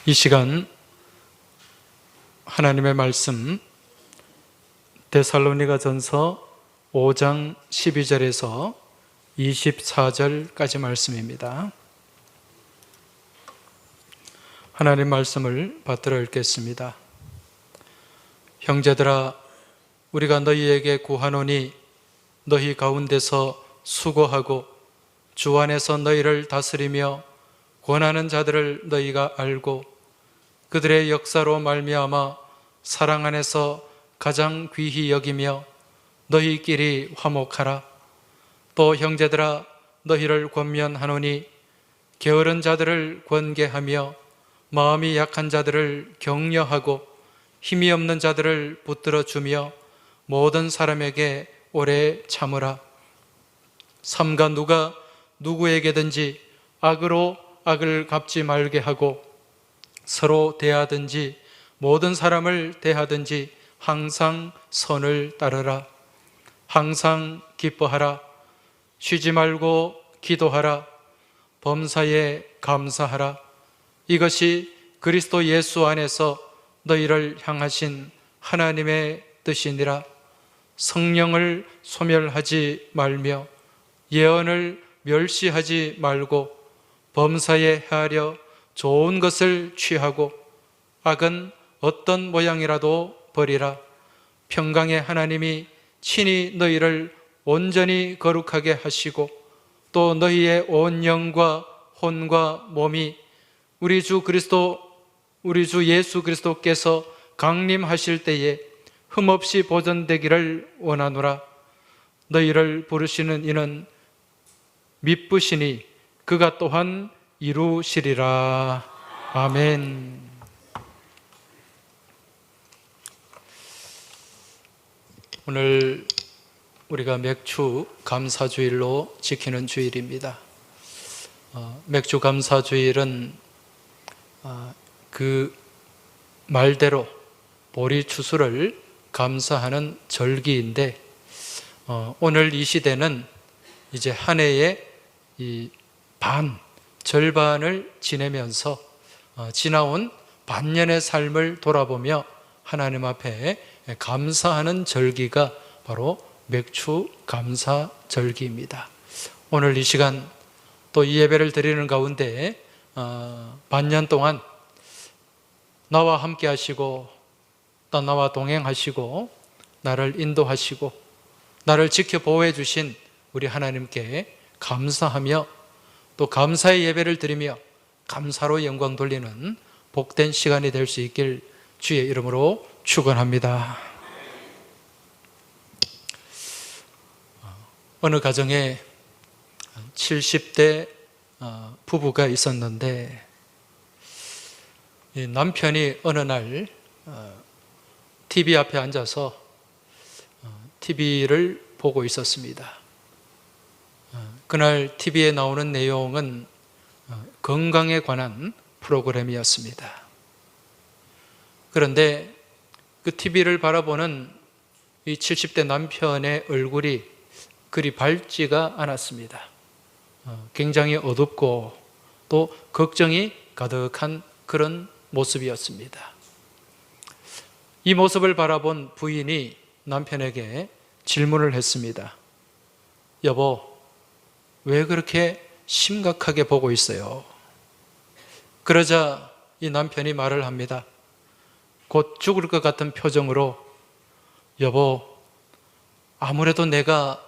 이 시간 하나님의 말씀 데살로니가전서 5장 12절에서 24절까지 말씀입니다. 하나님 말씀을 받들어 읽겠습니다. 형제들아, 우리가 너희에게 구하노니 너희 가운데서 수고하고 주 안에서 너희를 다스리며 권하는 자들을 너희가 알고 그들의 역사로 말미암아 사랑 안에서 가장 귀히 여기며 너희끼리 화목하라. 또 형제들아, 너희를 권면하노니 게으른 자들을 권계하며 마음이 약한 자들을 격려하고 힘이 없는 자들을 붙들어 주며 모든 사람에게 오래 참으라. 삼가 누가 누구에게든지 악으로 악을 갚지 말게 하고 서로 대하든지 모든 사람을 대하든지 항상 선을 따르라. 항상 기뻐하라. 쉬지 말고 기도하라. 범사에 감사하라. 이것이 그리스도 예수 안에서 너희를 향하신 하나님의 뜻이니라. 성령을 소멸하지 말며 예언을 멸시하지 말고 범사에 헤아려 좋은 것을 취하고 악은 어떤 모양이라도 버리라. 평강의 하나님이 친히 너희를 온전히 거룩하게 하시고 또 너희의 온 영과 혼과 몸이 우리 주 예수 그리스도께서 강림하실 때에 흠없이 보존되기를 원하노라. 너희를 부르시는 이는 미쁘시니 그가 또한 이루시리라. 아멘. 오늘 우리가 맥주 감사주일로 지키는 주일입니다. 맥주 감사주일은 그 말대로 보리 추수를 감사하는 절기인데 오늘 이 시대는 이제 한 해의 이 절반을 지내면서 지나온 반년의 삶을 돌아보며 하나님 앞에 감사하는 절기가 바로 맥주 감사 절기입니다. 오늘 이 시간 또 이 예배를 드리는 가운데 반년 동안 나와 함께 하시고 또 나와 동행하시고 나를 인도하시고 나를 지켜 보호해 주신 우리 하나님께 감사하며 또 감사의 예배를 드리며 감사로 영광 돌리는 복된 시간이 될 수 있길 주의 이름으로 축원합니다. 어느 가정에 70대 부부가 있었는데 남편이 어느 날 TV 앞에 앉아서 TV를 보고 있었습니다. 그날 TV에 나오는 내용은 건강에 관한 프로그램이었습니다. 그런데 그 TV를 바라보는 이 70대 남편의 얼굴이 그리 밝지가 않았습니다. 굉장히 어둡고 또 걱정이 가득한 그런 모습이었습니다. 이 모습을 바라본 부인이 남편에게 질문을 했습니다. 여보, 왜 그렇게 심각하게 보고 있어요? 그러자 이 남편이 말을 합니다. 곧 죽을 것 같은 표정으로 여보, 아무래도 내가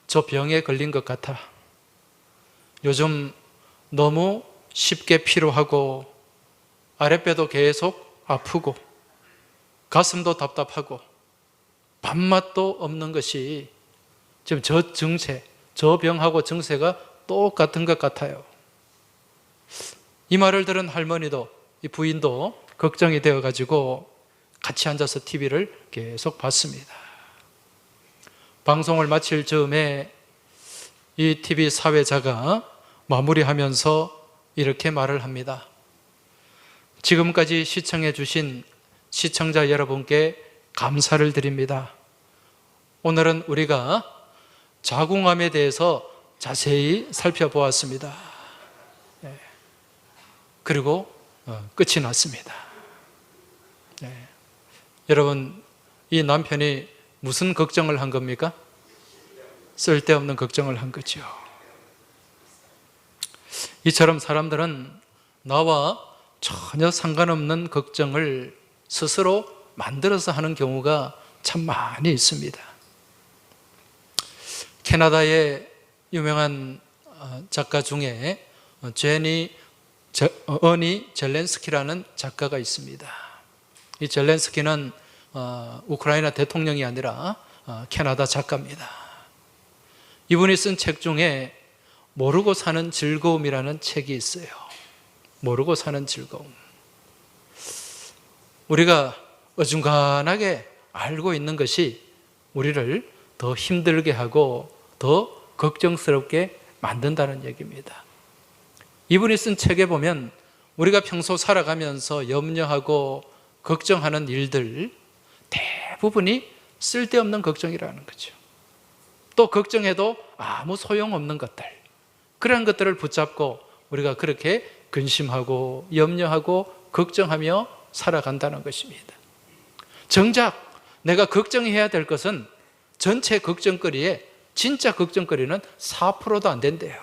저 병에 걸린 것 같아. 요즘 너무 쉽게 피로하고 아랫배도 계속 아프고 가슴도 답답하고 밥맛도 없는 것이 지금 저 병하고 증세가 똑같은 것 같아요. 이 말을 들은 할머니도 이 부인도 걱정이 되어가지고 같이 앉아서 TV를 계속 봤습니다. 방송을 마칠 즈음에 이 TV 사회자가 마무리하면서 이렇게 말을 합니다. 지금까지 시청해 주신 시청자 여러분께 감사를 드립니다. 오늘은 우리가 자궁암에 대해서 자세히 살펴보았습니다. 그리고 끝이 났습니다. 네. 여러분, 이 남편이 무슨 걱정을 한 겁니까? 쓸데없는 걱정을 한 거죠. 이처럼 사람들은 나와 전혀 상관없는 걱정을 스스로 만들어서 하는 경우가 참 많이 있습니다. 캐나다의 유명한 작가 중에 어니 젤렌스키라는 작가가 있습니다. 이 젤렌스키는 우크라이나 대통령이 아니라 캐나다 작가입니다. 이분이 쓴 책 중에 모르고 사는 즐거움이라는 책이 있어요. 모르고 사는 즐거움. 우리가 어중간하게 알고 있는 것이 우리를 더 힘들게 하고 더 걱정스럽게 만든다는 얘기입니다. 이분이 쓴 책에 보면 우리가 평소 살아가면서 염려하고 걱정하는 일들 대부분이 쓸데없는 걱정이라는 거죠. 또 걱정해도 아무 소용없는 것들, 그런 것들을 붙잡고 우리가 그렇게 근심하고 염려하고 걱정하며 살아간다는 것입니다. 정작 내가 걱정해야 될 것은 전체 걱정거리에 진짜 걱정거리는 4%도 안 된대요.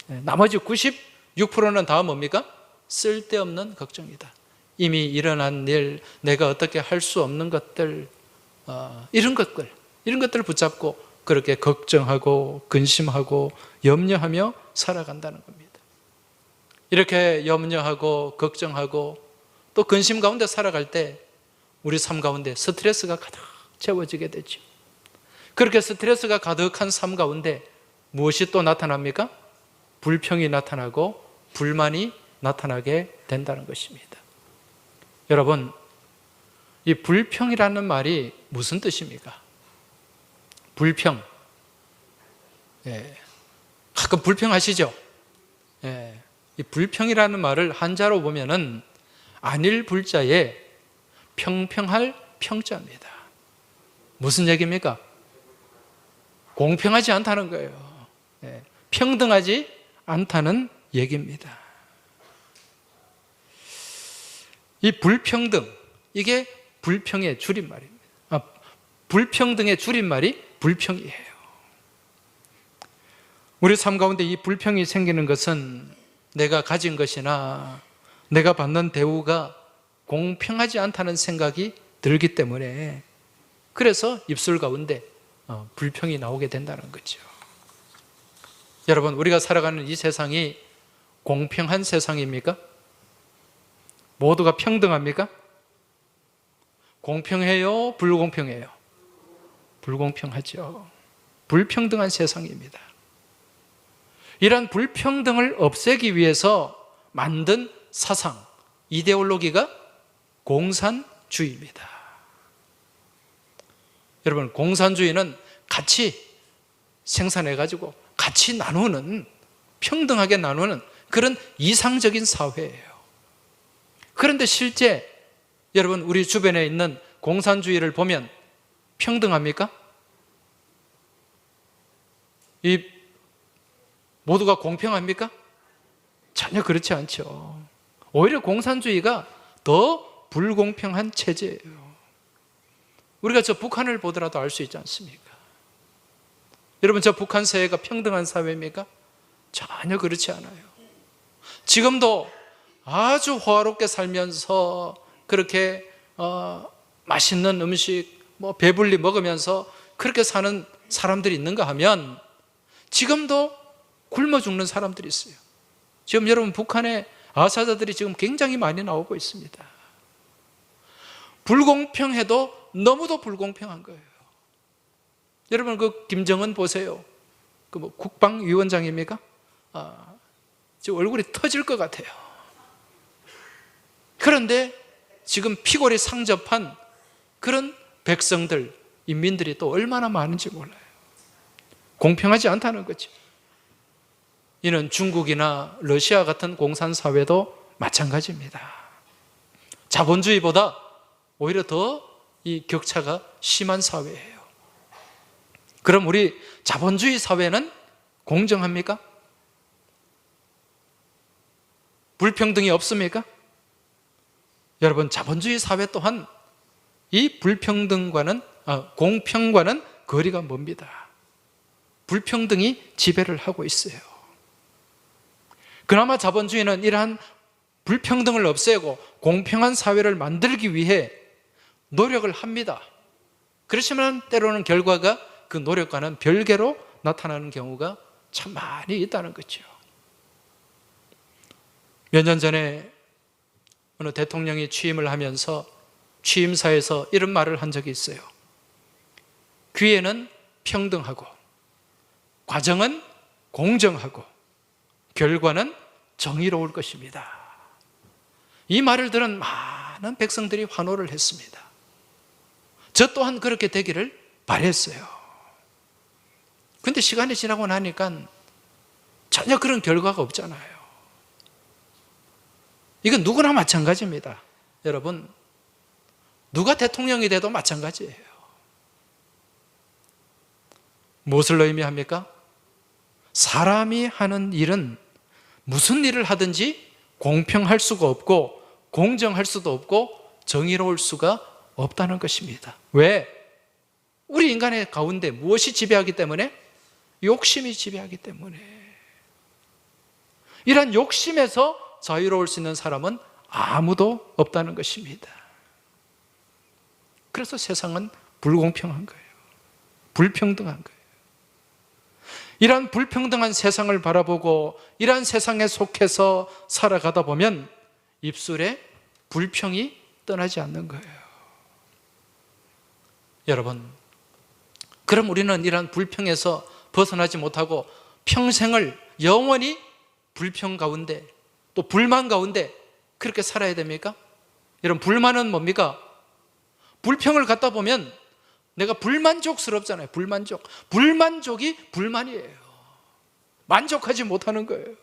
나머지 96%는 다 뭡니까? 쓸데없는 걱정이다. 이미 일어난 일, 내가 어떻게 할 수 없는 것들, 이런 것들을 붙잡고 그렇게 걱정하고 근심하고 염려하며 살아간다는 겁니다. 이렇게 염려하고 걱정하고 또 근심 가운데 살아갈 때 우리 삶 가운데 스트레스가 가득 채워지게 되죠. 그렇게 스트레스가 가득한 삶 가운데 무엇이 또 나타납니까? 불평이 나타나고 불만이 나타나게 된다는 것입니다. 여러분, 이 불평이라는 말이 무슨 뜻입니까? 불평. 가끔 불평하시죠? 이 불평이라는 말을 한자로 보면은 안일 불자에 평평할 평자입니다. 무슨 얘기입니까? 공평하지 않다는 거예요. 평등하지 않다는 얘기입니다. 이 불평등, 이게 불평의 줄임말입니다. 불평등의 줄임말이 불평이에요. 우리 삶 가운데 이 불평이 생기는 것은 내가 가진 것이나 내가 받는 대우가 공평하지 않다는 생각이 들기 때문에, 그래서 입술 가운데 불평이 나오게 된다는 거죠. 여러분, 우리가 살아가는 이 세상이 공평한 세상입니까? 모두가 평등합니까? 공평해요? 불공평해요? 불공평하죠. 불평등한 세상입니다. 이런 불평등을 없애기 위해서 만든 사상, 이데올로기가 공산주의입니다. 여러분, 공산주의는 같이 생산해가지고 같이 나누는, 평등하게 나누는 그런 이상적인 사회예요. 그런데 실제 여러분, 우리 주변에 있는 공산주의를 보면 평등합니까? 이 모두가 공평합니까? 전혀 그렇지 않죠. 오히려 공산주의가 더 불공평한 체제예요. 우리가 저 북한을 보더라도 알 수 있지 않습니까? 여러분, 저 북한 사회가 평등한 사회입니까? 전혀 그렇지 않아요. 지금도 아주 호화롭게 살면서 그렇게 맛있는 음식 배불리 먹으면서 그렇게 사는 사람들이 있는가 하면 지금도 굶어 죽는 사람들이 있어요. 지금 여러분, 북한의 아사자들이 지금 굉장히 많이 나오고 있습니다. 불공평해도 너무도 불공평한 거예요. 여러분, 그 김정은 보세요. 그 국방위원장입니까? 지금 얼굴이 터질 것 같아요. 그런데 지금 피골이 상접한 그런 백성들, 인민들이 또 얼마나 많은지 몰라요. 공평하지 않다는 거죠. 이는 중국이나 러시아 같은 공산사회도 마찬가지입니다. 자본주의보다 오히려 더 이 격차가 심한 사회예요. 그럼 우리 자본주의 사회는 공정합니까? 불평등이 없습니까? 여러분, 자본주의 사회 또한 이 공평과는 거리가 멉니다. 불평등이 지배를 하고 있어요. 그나마 자본주의는 이러한 불평등을 없애고 공평한 사회를 만들기 위해 노력을 합니다. 그렇지만 때로는 결과가 그 노력과는 별개로 나타나는 경우가 참 많이 있다는 거죠. 몇 년 전에 어느 대통령이 취임을 하면서 취임사에서 이런 말을 한 적이 있어요. 기회는 평등하고, 과정은 공정하고, 결과는 정의로울 것입니다. 이 말을 들은 많은 백성들이 환호를 했습니다. 저 또한 그렇게 되기를 바랬어요. 근데 시간이 지나고 나니까 전혀 그런 결과가 없잖아요. 이건 누구나 마찬가지입니다. 여러분, 누가 대통령이 돼도 마찬가지예요. 무엇을 의미합니까? 사람이 하는 일은 무슨 일을 하든지 공평할 수가 없고, 공정할 수도 없고, 정의로울 수가 없다는 것입니다. 왜? 우리 인간의 가운데 무엇이 지배하기 때문에? 욕심이 지배하기 때문에. 이런 욕심에서 자유로울 수 있는 사람은 아무도 없다는 것입니다. 그래서 세상은 불공평한 거예요. 불평등한 거예요. 이러한 불평등한 세상을 바라보고 이러한 세상에 속해서 살아가다 보면 입술에 불평이 떠나지 않는 거예요. 여러분, 그럼 우리는 이러한 불평에서 벗어나지 못하고 평생을 영원히 불평 가운데, 또 불만 가운데 그렇게 살아야 됩니까? 여러분, 불만은 뭡니까? 불평을 갖다 보면 내가 불만족스럽잖아요. 불만족이 불만이에요. 만족하지 못하는 거예요.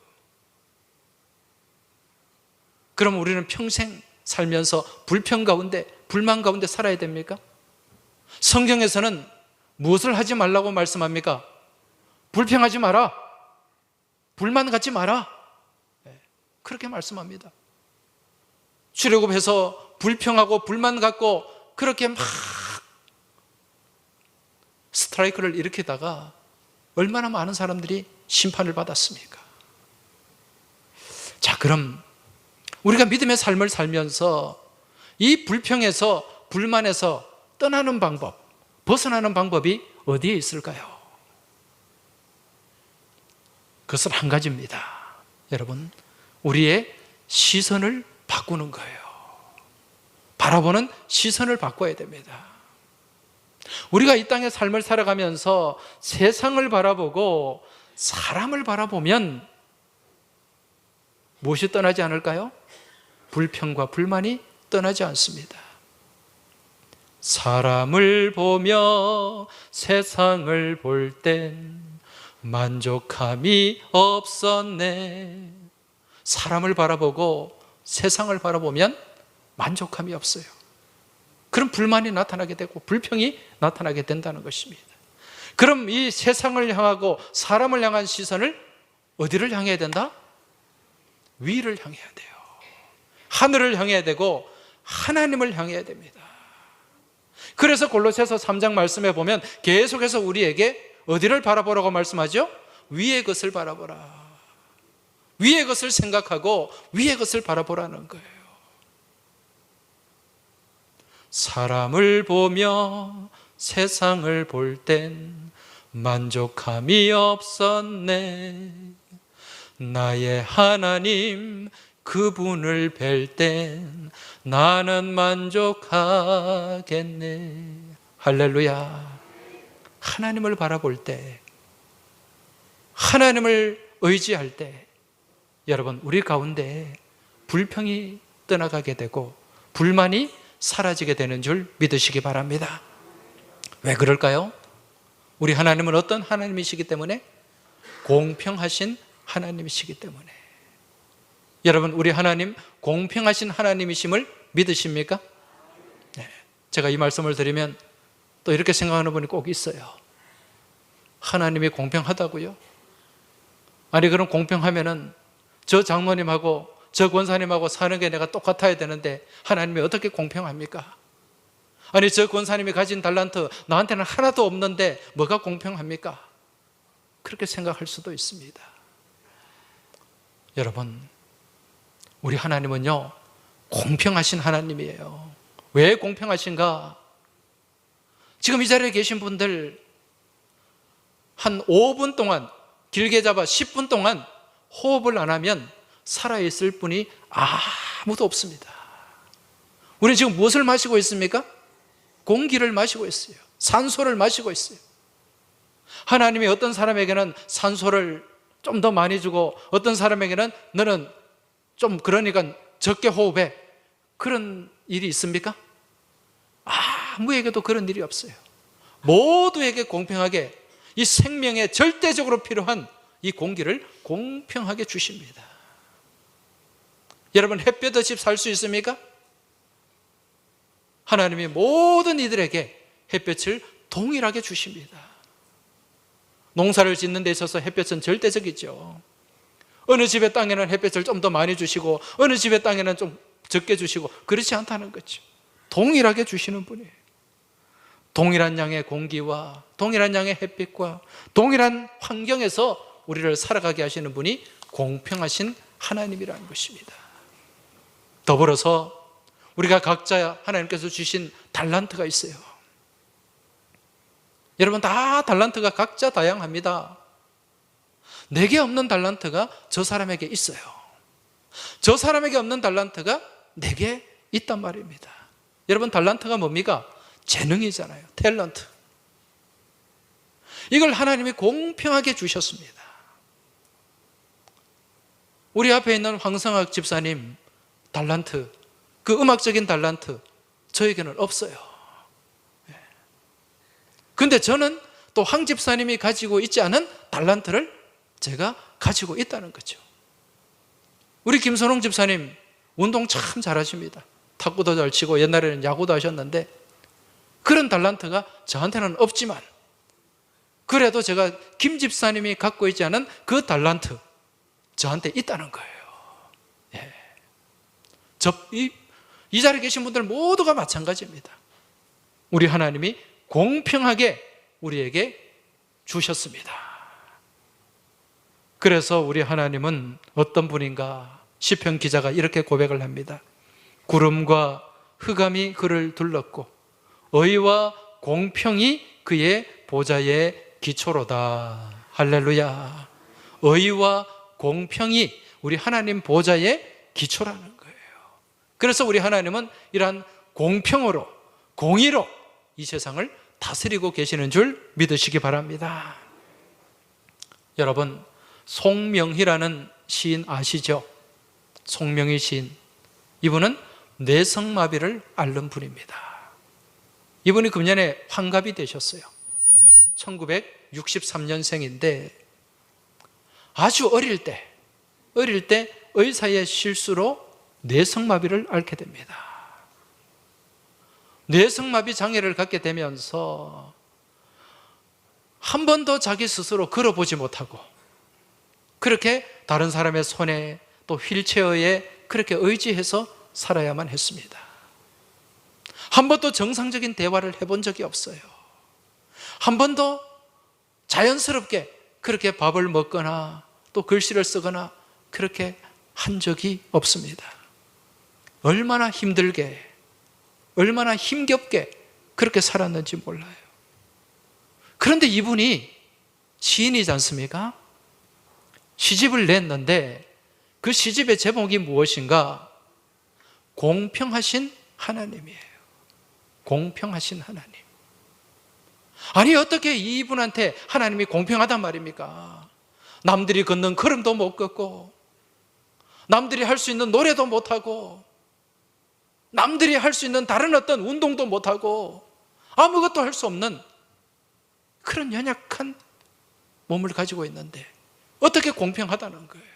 그럼 우리는 평생 살면서 불평 가운데, 불만 가운데 살아야 됩니까? 성경에서는 무엇을 하지 말라고 말씀합니까? 불평하지 마라, 불만 갖지 마라, 그렇게 말씀합니다. 출애굽해서 불평하고 불만 갖고 그렇게 막 스트라이크를 일으키다가 얼마나 많은 사람들이 심판을 받았습니까? 자, 그럼 우리가 믿음의 삶을 살면서 이 불평에서, 불만에서 떠나는 방법, 벗어나는 방법이 어디에 있을까요? 그것은 한 가지입니다. 여러분, 우리의 시선을 바꾸는 거예요. 바라보는 시선을 바꿔야 됩니다. 우리가 이 땅의 삶을 살아가면서 세상을 바라보고 사람을 바라보면 무엇이 떠나지 않을까요? 불평과 불만이 떠나지 않습니다. 사람을 보며 세상을 볼 땐 만족함이 없었네. 사람을 바라보고 세상을 바라보면 만족함이 없어요. 그럼 불만이 나타나게 되고 불평이 나타나게 된다는 것입니다. 그럼 이 세상을 향하고 사람을 향한 시선을 어디를 향해야 된다? 위를 향해야 돼요. 하늘을 향해야 되고 하나님을 향해야 됩니다. 그래서 골로새서 3장 말씀에 보면 계속해서 우리에게 어디를 바라보라고 말씀하죠? 위의 것을 바라보라. 위의 것을 생각하고 위의 것을 바라보라는 거예요. 사람을 보며 세상을 볼 땐 만족함이 없었네. 나의 하나님 그분을 뵐 땐 나는 만족하겠네. 할렐루야. 하나님을 바라볼 때, 하나님을 의지할 때 여러분, 우리 가운데 불평이 떠나가게 되고 불만이 사라지게 되는 줄 믿으시기 바랍니다. 왜 그럴까요? 우리 하나님은 어떤 하나님이시기 때문에? 공평하신 하나님이시기 때문에. 여러분, 우리 하나님 공평하신 하나님이심을 믿으십니까? 네. 제가 이 말씀을 드리면 또 이렇게 생각하는 분이 꼭 있어요. 하나님이 공평하다고요? 아니, 그럼 공평하면은 저 장로님하고 저 권사님하고 사는 게 내가 똑같아야 되는데 하나님이 어떻게 공평합니까? 아니, 저 권사님이 가진 달란트 나한테는 하나도 없는데 뭐가 공평합니까? 그렇게 생각할 수도 있습니다. 여러분, 우리 하나님은요, 공평하신 하나님이에요. 왜 공평하신가? 지금 이 자리에 계신 분들 한 5분 동안, 길게 잡아 10분 동안 호흡을 안 하면 살아있을 분이 아무도 없습니다. 우리는 지금 무엇을 마시고 있습니까? 공기를 마시고 있어요. 산소를 마시고 있어요. 하나님이 어떤 사람에게는 산소를 좀 더 많이 주고 어떤 사람에게는 너는 좀 그러니까 적게 호흡해. 그런 일이 있습니까? 아무에게도 그런 일이 없어요. 모두에게 공평하게 이 생명에 절대적으로 필요한 이 공기를 공평하게 주십니다. 여러분, 햇볕 없이 살 수 있습니까? 하나님이 모든 이들에게 햇볕을 동일하게 주십니다. 농사를 짓는 데 있어서 햇볕은 절대적이죠. 어느 집의 땅에는 햇볕을 좀 더 많이 주시고 어느 집의 땅에는 좀 적게 주시고 그렇지 않다는 거죠. 동일하게 주시는 분이에요. 동일한 양의 공기와 동일한 양의 햇빛과 동일한 환경에서 우리를 살아가게 하시는 분이 공평하신 하나님이라는 것입니다. 더불어서 우리가 각자 하나님께서 주신 달란트가 있어요. 여러분, 다 달란트가 각자 다양합니다. 내게 없는 달란트가 저 사람에게 있어요. 저 사람에게 없는 달란트가 내게 있단 말입니다. 여러분, 달란트가 뭡니까? 재능이잖아요. 탤런트. 이걸 하나님이 공평하게 주셨습니다. 우리 앞에 있는 황성학 집사님 달란트, 그 음악적인 달란트 저에게는 없어요. 그런데 저는 또 황 집사님이 가지고 있지 않은 달란트를 제가 가지고 있다는 거죠. 우리 김선홍 집사님 운동 참 잘하십니다. 탁구도 잘 치고 옛날에는 야구도 하셨는데 그런 달란트가 저한테는 없지만 그래도 제가 김 집사님이 갖고 있지 않은 그 달란트 저한테 있다는 거예요. 예. 이 자리에 계신 분들 모두가 마찬가지입니다. 우리 하나님이 공평하게 우리에게 주셨습니다. 그래서 우리 하나님은 어떤 분인가? 시편 기자가 이렇게 고백을 합니다. 구름과 흑암이 그를 둘렀고 의와 공평이 그의 보좌의 기초로다. 할렐루야. 의와 공평이 우리 하나님 보좌의 기초라는 거예요. 그래서 우리 하나님은 이러한 공평으로, 공의로 이 세상을 다스리고 계시는 줄 믿으시기 바랍니다. 여러분, 송명희라는 시인 아시죠? 송명희 시인. 이분은 뇌성마비를 앓는 분입니다. 이분이 금년에 환갑이 되셨어요. 1963년생인데 아주 어릴 때 의사의 실수로 뇌성마비를 앓게 됩니다. 뇌성마비 장애를 갖게 되면서 한 번도 자기 스스로 걸어보지 못하고 그렇게 다른 사람의 손에 또 휠체어에 그렇게 의지해서 살아야만 했습니다. 한 번도 정상적인 대화를 해본 적이 없어요. 한 번도 자연스럽게 그렇게 밥을 먹거나 또 글씨를 쓰거나 그렇게 한 적이 없습니다. 얼마나 힘들게, 얼마나 힘겹게 그렇게 살았는지 몰라요. 그런데 이분이 시인이지 않습니까? 시집을 냈는데 그 시집의 제목이 무엇인가? 공평하신 하나님이에요. 공평하신 하나님. 아니, 어떻게 이분한테 하나님이 공평하단 말입니까? 남들이 걷는 걸음도 못 걷고 남들이 할 수 있는 노래도 못하고 남들이 할 수 있는 다른 어떤 운동도 못하고 아무것도 할 수 없는 그런 연약한 몸을 가지고 있는데 어떻게 공평하다는 거예요?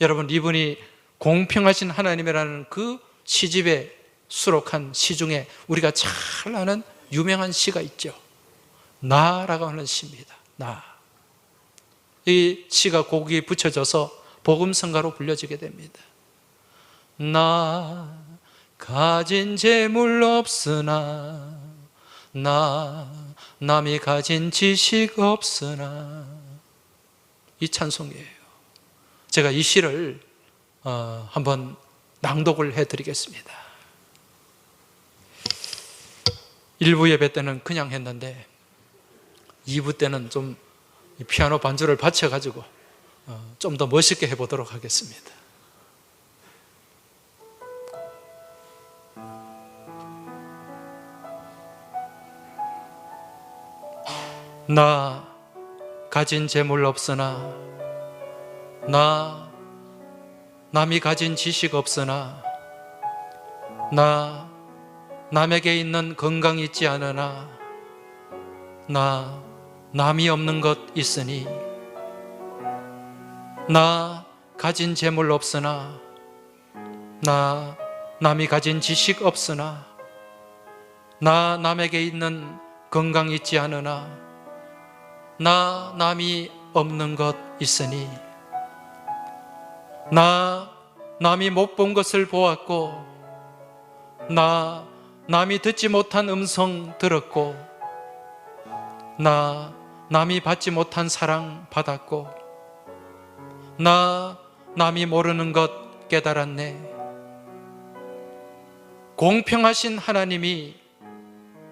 여러분, 이분이 공평하신 하나님이라는 그 시집에 수록한 시 중에 우리가 잘 아는 유명한 시가 있죠. 나라고 하는 시입니다. 나. 이 시가 곡이 붙여져서 복음성가로 불려지게 됩니다. 나 가진 재물 없으나, 나 남이 가진 지식 없으나, 이 찬송이에요. 제가 이 시를 한번 낭독을 해드리겠습니다. 1부 예배 때는 그냥 했는데 2부 때는 좀 피아노 반주를 받쳐가지고 좀 더 멋있게 해보도록 하겠습니다. 나 가진 재물 없으나, 나 남이 가진 지식 없으나, 나 남에게 있는 건강 있지 않으나, 나 남이 없는 것 있으니, 나 가진 재물 없으나, 나 남이 가진 지식 없으나, 나 남에게 있는 건강 있지 않으나, 나 남이 없는 것 있으니, 나 남이 못 본 것을 보았고, 나 남이 듣지 못한 음성 들었고, 나 남이 받지 못한 사랑 받았고, 나 남이 모르는 것 깨달았네. 공평하신 하나님이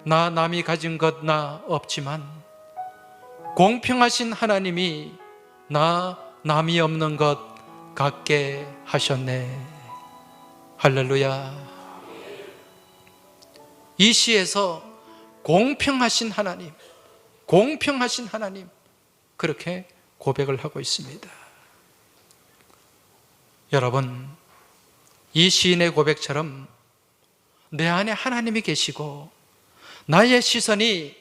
나 남이 가진 것 나 없지만, 공평하신 하나님이 나 남이 없는 것 갖게 하셨네. 할렐루야. 이 시에서 공평하신 하나님, 공평하신 하나님, 그렇게 고백을 하고 있습니다. 여러분, 이 시인의 고백처럼 내 안에 하나님이 계시고 나의 시선이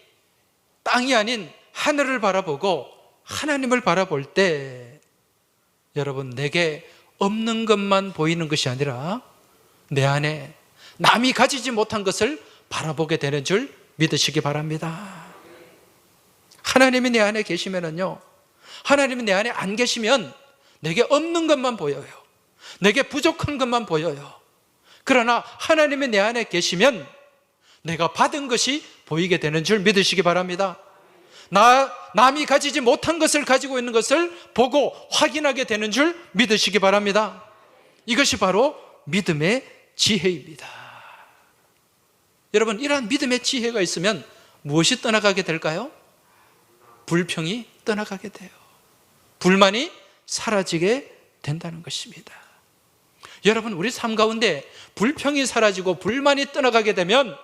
땅이 아닌 하늘을 바라보고 하나님을 바라볼 때, 여러분, 내게 없는 것만 보이는 것이 아니라 내 안에 남이 가지지 못한 것을 바라보게 되는 줄 믿으시기 바랍니다. 하나님이 내 안에 계시면은요, 하나님이 내 안에 안 계시면 내게 없는 것만 보여요. 내게 부족한 것만 보여요. 그러나 하나님이 내 안에 계시면 내가 받은 것이 보이게 되는 줄 믿으시기 바랍니다. 남이 가지지 못한 것을 가지고 있는 것을 보고 확인하게 되는 줄 믿으시기 바랍니다. 이것이 바로 믿음의 지혜입니다. 여러분, 이러한 믿음의 지혜가 있으면 무엇이 떠나가게 될까요? 불평이 떠나가게 돼요. 불만이 사라지게 된다는 것입니다. 여러분, 우리 삶 가운데 불평이 사라지고 불만이 떠나가게 되면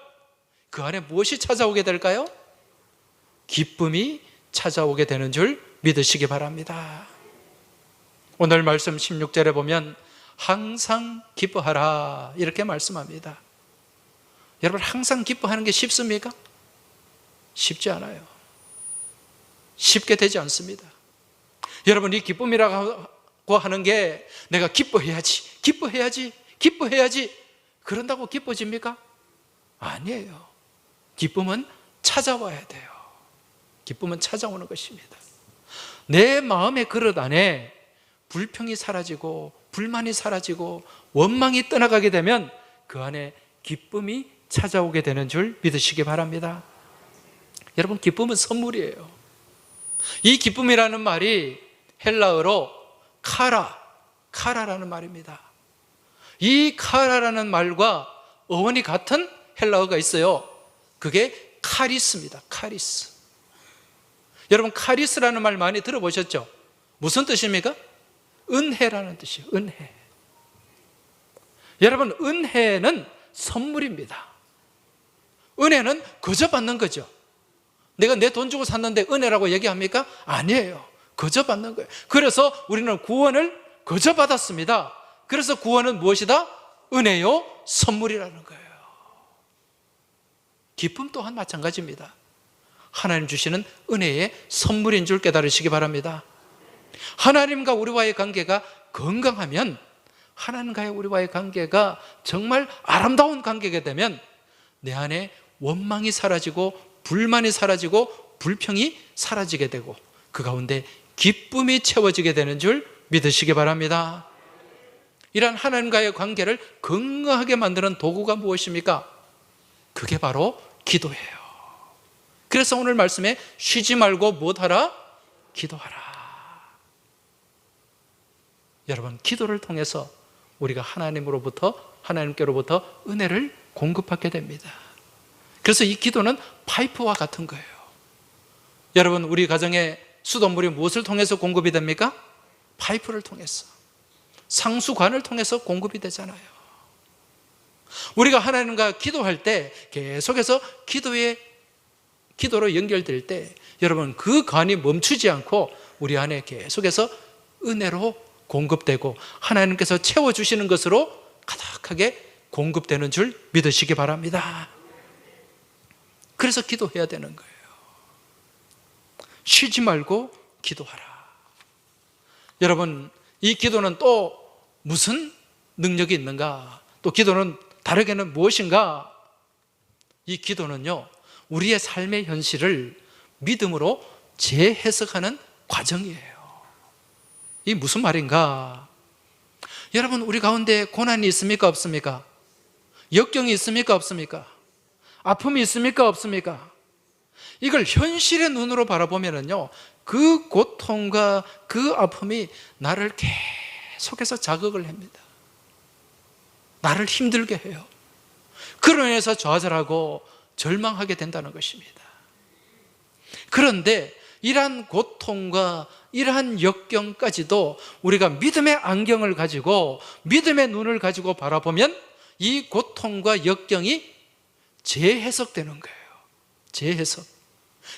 그 안에 무엇이 찾아오게 될까요? 기쁨이 찾아오게 되는 줄 믿으시기 바랍니다. 오늘 말씀 16절에 보면 항상 기뻐하라 이렇게 말씀합니다. 여러분, 항상 기뻐하는 게 쉽습니까? 쉽지 않아요. 쉽게 되지 않습니다. 여러분, 이 기쁨이라고 하는 게 내가 기뻐해야지, 기뻐해야지, 기뻐해야지 그런다고 기뻐집니까? 아니에요. 기쁨은 찾아와야 돼요. 기쁨은 찾아오는 것입니다. 내 마음의 그릇 안에 불평이 사라지고 불만이 사라지고 원망이 떠나가게 되면 그 안에 기쁨이 찾아오게 되는 줄 믿으시기 바랍니다. 여러분, 기쁨은 선물이에요. 이 기쁨이라는 말이 헬라어로 카라라는 말입니다. 이 카라라는 말과 어원이 같은 헬라어가 있어요. 그게 카리스입니다. 카리스. 여러분, 카리스라는 말 많이 들어보셨죠? 무슨 뜻입니까? 은혜라는 뜻이에요. 은혜. 여러분, 은혜는 선물입니다. 은혜는 거저 받는 거죠. 내가 내 돈 주고 샀는데 은혜라고 얘기합니까? 아니에요. 거저 받는 거예요. 그래서 우리는 구원을 거저 받았습니다. 그래서 구원은 무엇이다? 은혜요, 선물이라는 거예요. 기쁨 또한 마찬가지입니다. 하나님 주시는 은혜의 선물인 줄 깨달으시기 바랍니다. 하나님과 우리와의 관계가 건강하면, 하나님과의 우리와의 관계가 정말 아름다운 관계가 되면 내 안에 원망이 사라지고 불만이 사라지고 불평이 사라지게 되고 그 가운데 기쁨이 채워지게 되는 줄 믿으시기 바랍니다. 이런 하나님과의 관계를 건강하게 만드는 도구가 무엇입니까? 그게 바로 기도예요. 그래서 오늘 말씀에 쉬지 말고 무엇하라? 기도하라. 여러분, 기도를 통해서 우리가 하나님께로부터 은혜를 공급받게 됩니다. 그래서 이 기도는 파이프와 같은 거예요. 여러분, 우리 가정에 수돗물이 무엇을 통해서 공급이 됩니까? 파이프를 통해서, 상수관을 통해서 공급이 되잖아요. 우리가 하나님과 기도할 때 계속해서 기도로 연결될 때 여러분, 그 관이 멈추지 않고 우리 안에 계속해서 은혜로 공급되고 하나님께서 채워주시는 것으로 가득하게 공급되는 줄 믿으시기 바랍니다. 그래서 기도해야 되는 거예요. 쉬지 말고 기도하라. 여러분, 이 기도는 또 무슨 능력이 있는가? 또 기도는 다르게는 무엇인가? 이 기도는요, 우리의 삶의 현실을 믿음으로 재해석하는 과정이에요. 이 무슨 말인가? 여러분, 우리 가운데 고난이 있습니까? 없습니까? 역경이 있습니까? 없습니까? 아픔이 있습니까? 없습니까? 이걸 현실의 눈으로 바라보면요, 그 고통과 그 아픔이 나를 계속해서 자극을 합니다. 나를 힘들게 해요. 그로 인해서 좌절하고 절망하게 된다는 것입니다. 그런데 이러한 고통과 이러한 역경까지도 우리가 믿음의 안경을 가지고, 믿음의 눈을 가지고 바라보면 이 고통과 역경이 재해석되는 거예요. 재해석.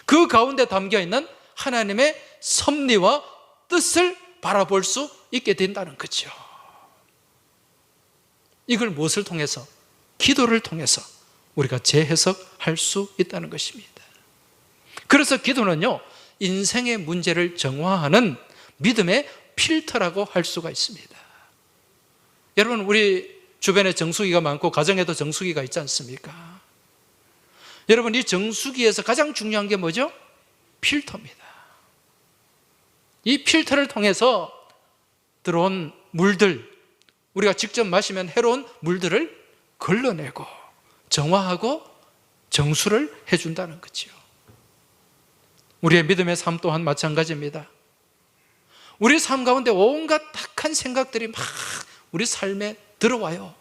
그 가운데 담겨있는 하나님의 섭리와 뜻을 바라볼 수 있게 된다는 거죠. 이걸 무엇을 통해서? 기도를 통해서 우리가 재해석할 수 있다는 것입니다. 그래서 기도는요, 인생의 문제를 정화하는 믿음의 필터라고 할 수가 있습니다. 여러분, 우리 주변에 정수기가 많고 가정에도 정수기가 있지 않습니까? 여러분, 이 정수기에서 가장 중요한 게 뭐죠? 필터입니다. 이 필터를 통해서 들어온 물들, 우리가 직접 마시면 해로운 물들을 걸러내고 정화하고 정수를 해준다는 거죠. 우리의 믿음의 삶 또한 마찬가지입니다. 우리 삶 가운데 온갖 탁한 생각들이 막 우리 삶에 들어와요.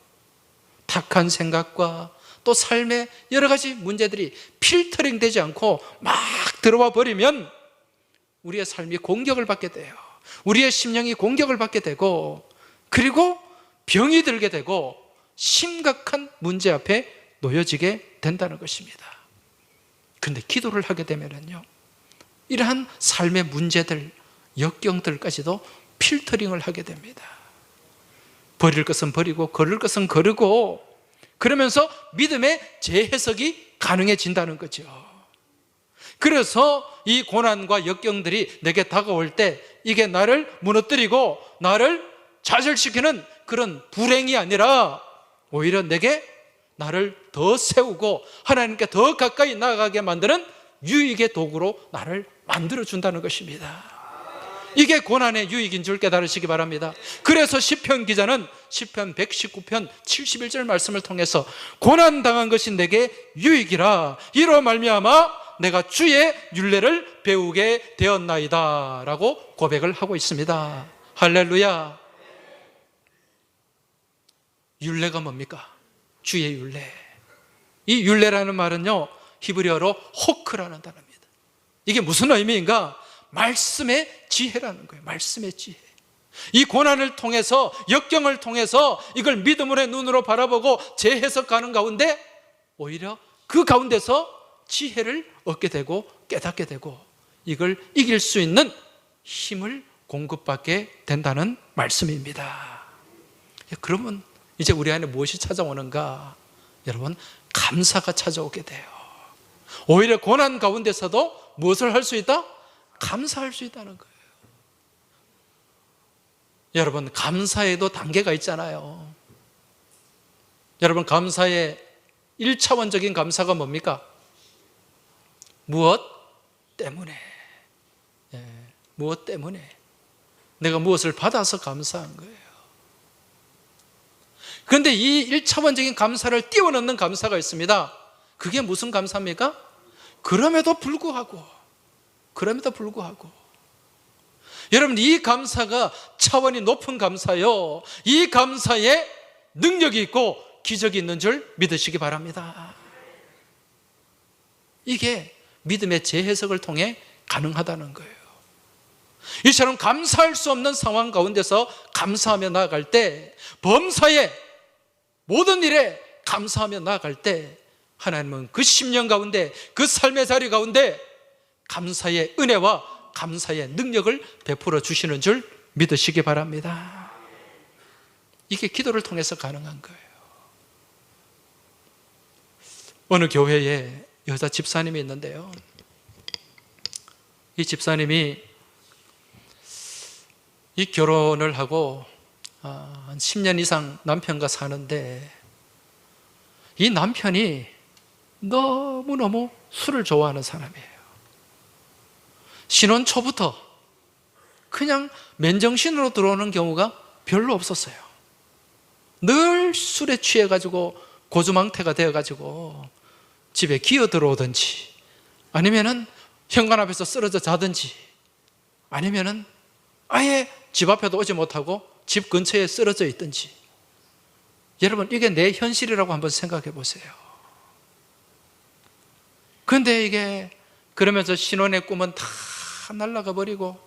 탁한 생각과 또 삶의 여러 가지 문제들이 필터링 되지 않고 막 들어와 버리면 우리의 삶이 공격을 받게 돼요. 우리의 심령이 공격을 받게 되고, 그리고 병이 들게 되고 심각한 문제 앞에 놓여지게 된다는 것입니다. 그런데 기도를 하게 되면요, 이러한 삶의 문제들, 역경들까지도 필터링을 하게 됩니다. 버릴 것은 버리고 걸을 것은 거르고, 그러면서 믿음의 재해석이 가능해진다는 거죠. 그래서 이 고난과 역경들이 내게 다가올 때 이게 나를 무너뜨리고 나를 좌절시키는 그런 불행이 아니라 오히려 내게 나를 더 세우고 하나님께 더 가까이 나아가게 만드는 유익의 도구로 나를 만들어준다는 것입니다. 이게 고난의 유익인 줄 깨달으시기 바랍니다. 그래서 시편 기자는 시편 119편 71절 말씀을 통해서 고난당한 것이 내게 유익이라, 이로 말미암아 내가 주의 율례를 배우게 되었나이다 라고 고백을 하고 있습니다. 할렐루야. 율례가 뭡니까? 주의 율례. 이 율례라는 말은요, 히브리어로 호크라는 단어입니다. 이게 무슨 의미인가? 말씀의 지혜라는 거예요. 말씀의 지혜. 이 고난을 통해서, 역경을 통해서 이걸 믿음의 눈으로 바라보고 재해석하는 가운데 오히려 그 가운데서 지혜를 얻게 되고 깨닫게 되고 이걸 이길 수 있는 힘을 공급받게 된다는 말씀입니다. 그러면 이제 우리 안에 무엇이 찾아오는가? 여러분, 감사가 찾아오게 돼요. 오히려 고난 가운데서도 무엇을 할 수 있다? 감사할 수 있다는 거예요. 여러분, 감사에도 단계가 있잖아요. 여러분, 감사의 1차원적인 감사가 뭡니까? 무엇 때문에? 무엇 때문에? 내가 무엇을 받아서 감사한 거예요. 그런데 이 1차원적인 감사를 뛰어넘는 감사가 있습니다. 그게 무슨 감사입니까? 그럼에도 불구하고 여러분, 이 감사가 차원이 높은 감사요, 이 감사에 능력이 있고 기적이 있는 줄 믿으시기 바랍니다. 이게 믿음의 재해석을 통해 가능하다는 거예요. 이처럼 감사할 수 없는 상황 가운데서 감사하며 나아갈 때, 범사에 모든 일에 감사하며 나아갈 때 하나님은 그 심령 가운데, 그 삶의 자리 가운데 감사의 은혜와 감사의 능력을 베풀어 주시는 줄 믿으시기 바랍니다. 이게 기도를 통해서 가능한 거예요. 어느 교회에 여자 집사님이 있는데요, 이 집사님이 이 결혼을 하고 한 10년 이상 남편과 사는데, 이 남편이 너무너무 술을 좋아하는 사람이에요. 신혼 초부터 그냥 맨정신으로 들어오는 경우가 별로 없었어요. 늘 술에 취해가지고 고주망태가 되어가지고 집에 기어 들어오든지, 아니면은 현관 앞에서 쓰러져 자든지, 아니면은 아예 집 앞에도 오지 못하고 집 근처에 쓰러져 있든지. 여러분, 이게 내 현실이라고 한번 생각해 보세요. 그런데 이게 그러면서 신혼의 꿈은 다 날아가 버리고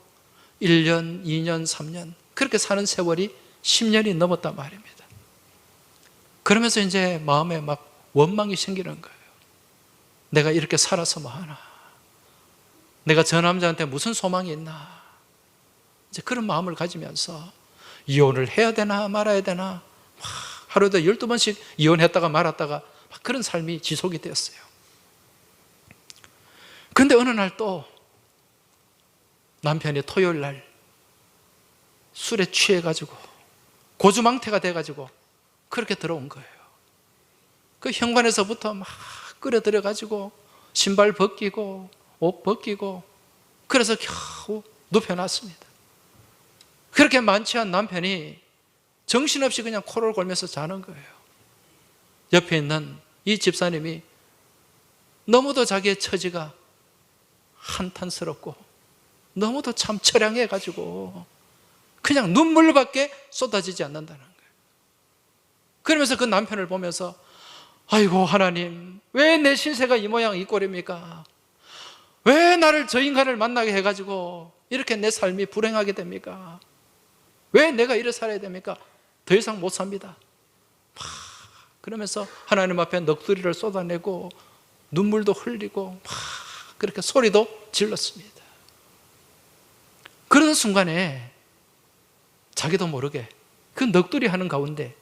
1년, 2년, 3년 그렇게 사는 세월이 10년이 넘었단 말입니다. 그러면서 이제 마음에 막 원망이 생기는 거예요. 내가 이렇게 살아서 뭐 하나? 내가 저 남자한테 무슨 소망이 있나? 이제 그런 마음을 가지면서 이혼을 해야 되나 말아야 되나, 하루에도 12번씩 이혼했다가 말았다가 막 그런 삶이 지속이 되었어요. 그런데 어느 날 또 남편이 토요일 날 술에 취해가지고 고주망태가 돼가지고 그렇게 들어온 거예요. 그 현관에서부터 막 끌어들여가지고 신발 벗기고 옷 벗기고, 그래서 겨우 눕혀놨습니다. 그렇게 만취한 남편이 정신없이 그냥 코를 골면서 자는 거예요. 옆에 있는 이 집사님이 너무도 자기의 처지가 한탄스럽고 너무도 참 처량해가지고 그냥 눈물밖에 쏟아지지 않는다는 거예요. 그러면서 그 남편을 보면서, 아이고 하나님, 왜 내 신세가 이 모양 이 꼴입니까? 왜 나를 저 인간을 만나게 해가지고 이렇게 내 삶이 불행하게 됩니까? 왜 내가 이래 살아야 됩니까? 더 이상 못 삽니다. 그러면서 하나님 앞에 넋두리를 쏟아내고 눈물도 흘리고 그렇게 소리도 질렀습니다. 그런 순간에 자기도 모르게 그 넋두리 하는 가운데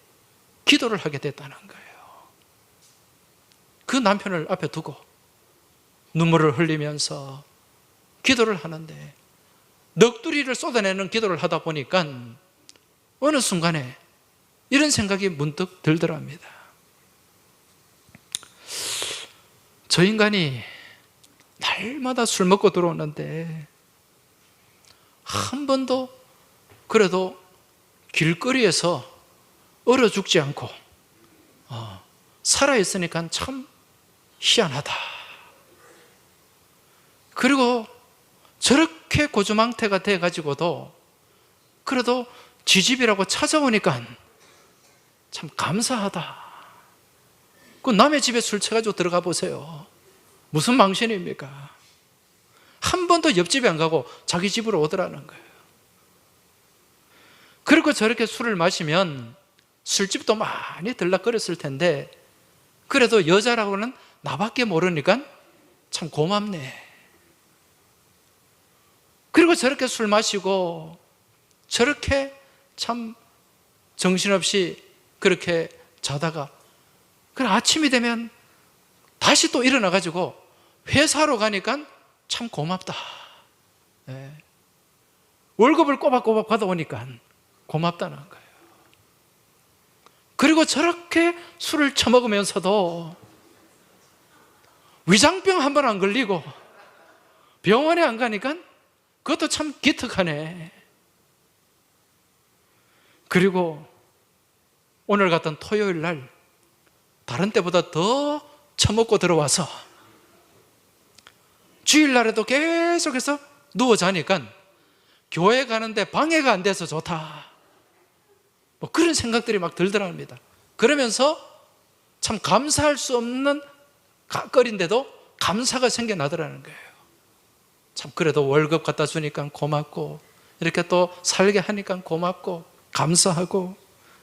기도를 하게 됐다는 거예요. 그 남편을 앞에 두고 눈물을 흘리면서 기도를 하는데, 넋두리를 쏟아내는 기도를 하다 보니까 어느 순간에 이런 생각이 문득 들더랍니다. 저 인간이 날마다 술 먹고 들어오는데 한 번도 그래도 길거리에서 얼어 죽지 않고 살아있으니까 참 희한하다. 그리고 저렇게 고주망태가 돼가지고도 그래도 지집이라고 찾아오니까 참 감사하다. 그 남의 집에 술 취해가지고 들어가 보세요. 무슨 망신입니까? 한 번도 옆집에 안 가고 자기 집으로 오더라는 거예요. 그리고 저렇게 술을 마시면 술집도 많이 들락거렸을 텐데 그래도 여자라고는 나밖에 모르니까 참 고맙네. 그리고 저렇게 술 마시고 저렇게 참 정신없이 그렇게 자다가 그래 아침이 되면 다시 또 일어나가지고 회사로 가니까 참 고맙다. 네. 월급을 꼬박꼬박 받아오니까 고맙다는 거예요. 그리고 저렇게 술을 처먹으면서도 위장병 한 번 안 걸리고 병원에 안 가니까 그것도 참 기특하네. 그리고 오늘 같은 토요일 날 다른 때보다 더 처먹고 들어와서 주일날에도 계속해서 누워 자니까 교회 가는데 방해가 안 돼서 좋다, 뭐 그런 생각들이 막 들더랍니다. 그러면서 참 감사할 수 없는 거리인데도 감사가 생겨나더라는 거예요. 참 그래도 월급 갖다 주니까 고맙고, 이렇게 또 살게 하니까 고맙고 감사하고,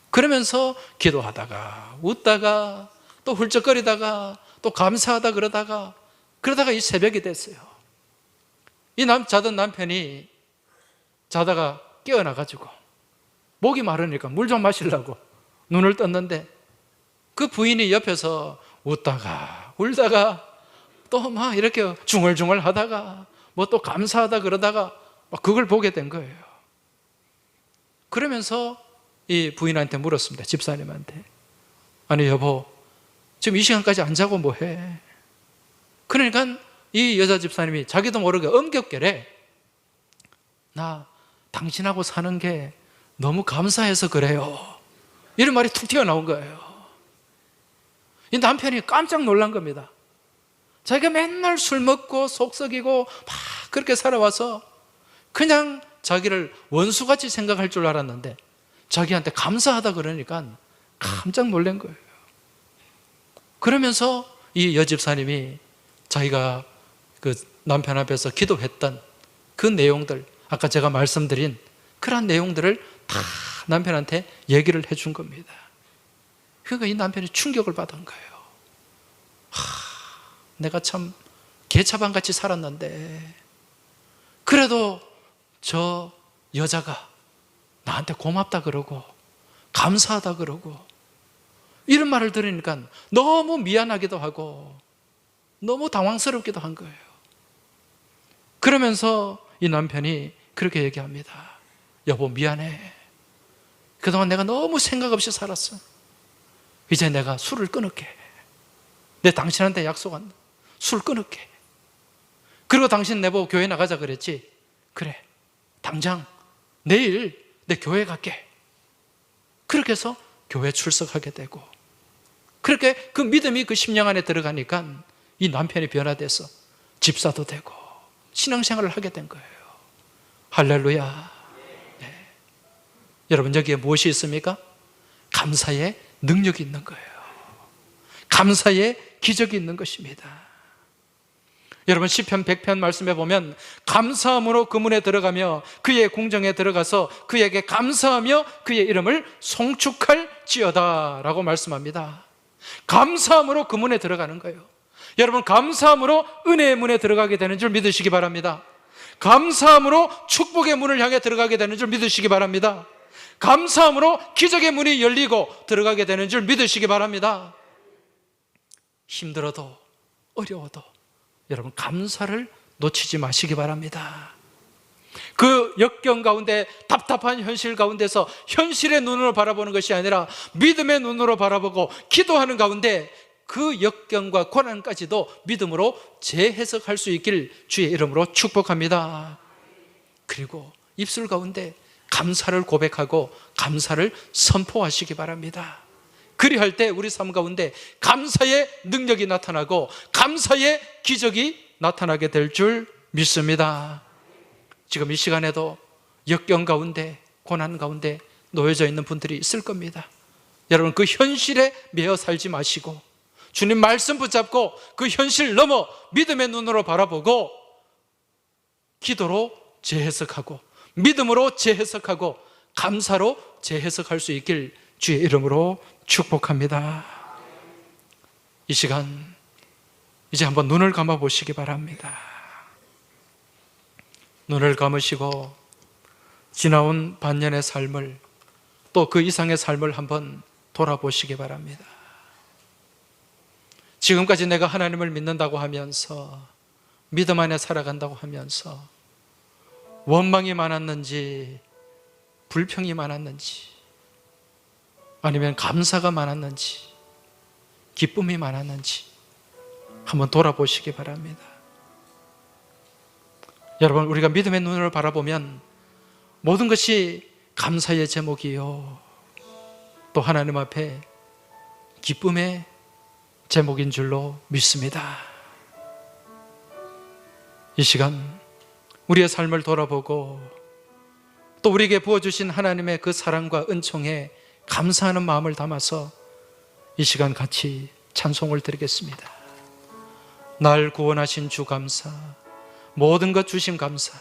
그러면서 기도하다가 웃다가 또 훌쩍거리다가 또 감사하다 그러다가 이 새벽이 됐어요. 이 자던 남편이 자다가 깨어나가지고 목이 마르니까 물 좀 마시려고 눈을 떴는데 그 부인이 옆에서 웃다가 울다가 또 막 이렇게 중얼중얼 하다가 뭐 또 감사하다 그러다가 막 그걸 보게 된 거예요. 그러면서 이 부인한테 물었습니다. 집사님한테. 아니 여보, 지금 이 시간까지 안 자고 뭐 해? 그러니까 이 여자 집사님이 자기도 모르게 엄격결에 나 당신하고 사는 게 너무 감사해서 그래요, 이런 말이 툭 튀어나온 거예요. 이 남편이 깜짝 놀란 겁니다. 자기가 맨날 술 먹고 속 썩이고 막 그렇게 살아와서 그냥 자기를 원수같이 생각할 줄 알았는데 자기한테 감사하다 그러니까 깜짝 놀란 거예요. 그러면서 이 여집사님이 자기가 그 남편 앞에서 기도했던 그 내용들, 아까 제가 말씀드린 그런 내용들을 다 남편한테 얘기를 해준 겁니다. 그러니까 이 남편이 충격을 받은 거예요. 내가 참 개차반같이 살았는데 그래도 저 여자가 나한테 고맙다 그러고 감사하다 그러고 이런 말을 들으니까 너무 미안하기도 하고 너무 당황스럽기도 한 거예요. 그러면서 이 남편이 그렇게 얘기합니다. 여보 미안해. 그동안 내가 너무 생각 없이 살았어. 이제 내가 술을 끊을게. 내 당신한테 약속한다. 술 끊을게. 그리고 당신 내보고 교회 나가자 그랬지? 그래, 당장 내일 내 교회 갈게. 그렇게 해서 교회 출석하게 되고, 그렇게 그 믿음이 그 심령 안에 들어가니까 이 남편이 변화돼서 집사도 되고 신앙생활을 하게 된 거예요. 할렐루야. 네. 여러분 여기에 무엇이 있습니까? 감사의 능력이 있는 거예요. 감사의 기적이 있는 것입니다. 여러분 시편 100편 말씀에 보면 감사함으로 그 문에 들어가며 그의 궁정에 들어가서 그에게 감사하며 그의 이름을 송축할지어다 라고 말씀합니다. 감사함으로 그 문에 들어가는 거예요. 여러분 감사함으로 은혜의 문에 들어가게 되는 줄 믿으시기 바랍니다. 감사함으로 축복의 문을 향해 들어가게 되는 줄 믿으시기 바랍니다. 감사함으로 기적의 문이 열리고 들어가게 되는 줄 믿으시기 바랍니다. 힘들어도 어려워도 여러분 감사를 놓치지 마시기 바랍니다. 그 역경 가운데 답답한 현실 가운데서 현실의 눈으로 바라보는 것이 아니라 믿음의 눈으로 바라보고 기도하는 가운데 그 역경과 고난까지도 믿음으로 재해석할 수 있길 주의 이름으로 축복합니다. 그리고 입술 가운데 감사를 고백하고 감사를 선포하시기 바랍니다. 그리할 때 우리 삶 가운데 감사의 능력이 나타나고 감사의 기적이 나타나게 될 줄 믿습니다. 지금 이 시간에도 역경 가운데 고난 가운데 놓여져 있는 분들이 있을 겁니다. 여러분 그 현실에 매여 살지 마시고 주님 말씀 붙잡고 그 현실 넘어 믿음의 눈으로 바라보고 기도로 재해석하고 믿음으로 재해석하고 감사로 재해석할 수 있길 주의 이름으로 축복합니다. 이 시간 이제 한번 눈을 감아 보시기 바랍니다. 눈을 감으시고 지나온 반년의 삶을 또 그 이상의 삶을 한번 돌아보시기 바랍니다. 지금까지 내가 하나님을 믿는다고 하면서 믿음 안에 살아간다고 하면서 원망이 많았는지 불평이 많았는지 아니면 감사가 많았는지 기쁨이 많았는지 한번 돌아보시기 바랍니다. 여러분 우리가 믿음의 눈으로 바라보면 모든 것이 감사의 제목이요, 또 하나님 앞에 기쁨의 제목인 줄로 믿습니다. 이 시간 우리의 삶을 돌아보고 또 우리에게 부어주신 하나님의 그 사랑과 은총에 감사하는 마음을 담아서 이 시간 같이 찬송을 드리겠습니다. 날 구원하신 주 감사, 모든 것 주신 감사.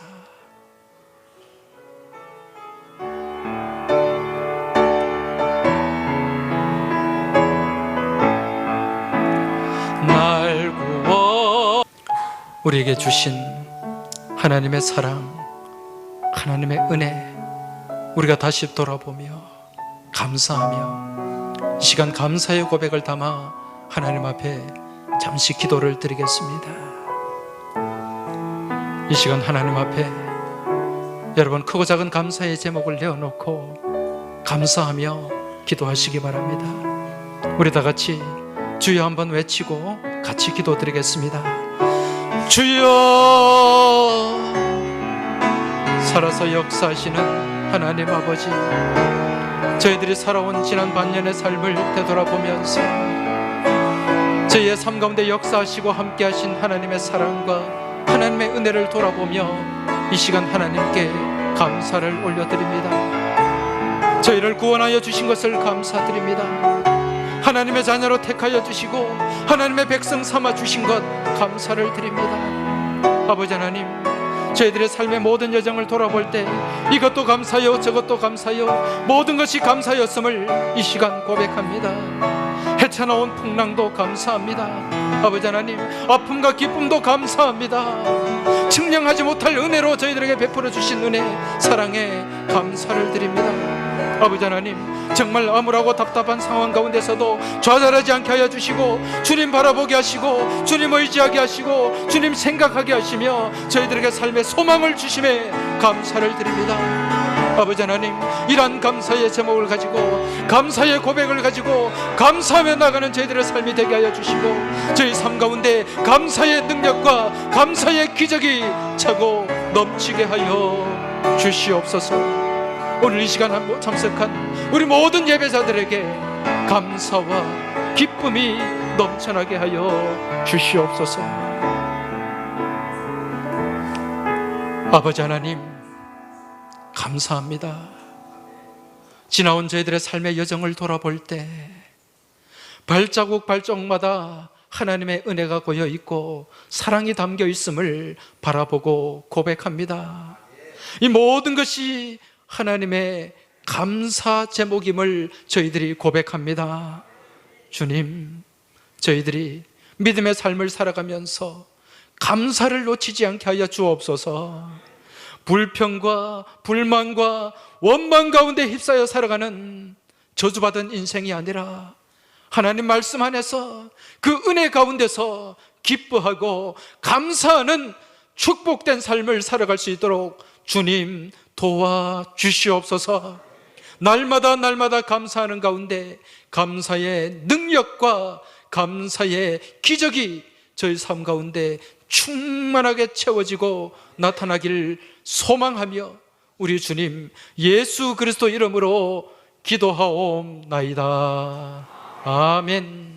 날 구원, 우리에게 주신 하나님의 사랑, 하나님의 은혜, 우리가 다시 돌아보며 감사하며 이 시간 감사의 고백을 담아 하나님 앞에 잠시 기도를 드리겠습니다. 이 시간 하나님 앞에 여러분 크고 작은 감사의 제목을 내어놓고 감사하며 기도하시기 바랍니다. 우리 다 같이 주여 한번 외치고 같이 기도 드리겠습니다. 주여, 살아서 역사하시는 하나님 아버지, 저희들이 살아온 지난 반년의 삶을 되돌아보면서 저희의 삶 가운데 역사하시고 함께하신 하나님의 사랑과 하나님의 은혜를 돌아보며 이 시간 하나님께 감사를 올려드립니다. 저희를 구원하여 주신 것을 감사드립니다. 하나님의 자녀로 택하여 주시고 하나님의 백성 삼아 주신 것 감사를 드립니다. 아버지 하나님, 저희들의 삶의 모든 여정을 돌아볼 때 이것도 감사요 저것도 감사요 모든 것이 감사였음을 이 시간 고백합니다. 헤쳐나온 풍랑도 감사합니다. 아버지 하나님, 아픔과 기쁨도 감사합니다. 측량하지 못할 은혜로 저희들에게 베풀어 주신 은혜, 사랑에 감사를 드립니다. 아버지 하나님, 정말 암울하고 답답한 상황 가운데서도 좌절하지 않게 하여 주시고 주님 바라보게 하시고 주님 의지하게 하시고 주님 생각하게 하시며 저희들에게 삶의 소망을 주심에 감사를 드립니다. 아버지 하나님, 이러한 감사의 제목을 가지고 감사의 고백을 가지고 감사하며 나가는 저희들의 삶이 되게 하여 주시고 저희 삶 가운데 감사의 능력과 감사의 기적이 차고 넘치게 하여 주시옵소서. 오늘 이 시간 참석한 우리 모든 예배자들에게 감사와 기쁨이 넘쳐나게 하여 주시옵소서. 아버지 하나님, 감사합니다. 지나온 저희들의 삶의 여정을 돌아볼 때 발자국 발자국마다 하나님의 은혜가 고여 있고 사랑이 담겨 있음을 바라보고 고백합니다. 이 모든 것이 하나님의 감사 제목임을 저희들이 고백합니다. 주님, 저희들이 믿음의 삶을 살아가면서 감사를 놓치지 않게 하여 주옵소서. 불평과 불만과 원망 가운데 휩싸여 살아가는 저주받은 인생이 아니라 하나님 말씀 안에서 그 은혜 가운데서 기뻐하고 감사하는 축복된 삶을 살아갈 수 있도록 주님 도와주시옵소서. 날마다 날마다 감사하는 가운데 감사의 능력과 감사의 기적이 저희 삶 가운데 충만하게 채워지고 나타나길 소망하며 우리 주님 예수 그리스도 이름으로 기도하옵나이다. 아멘.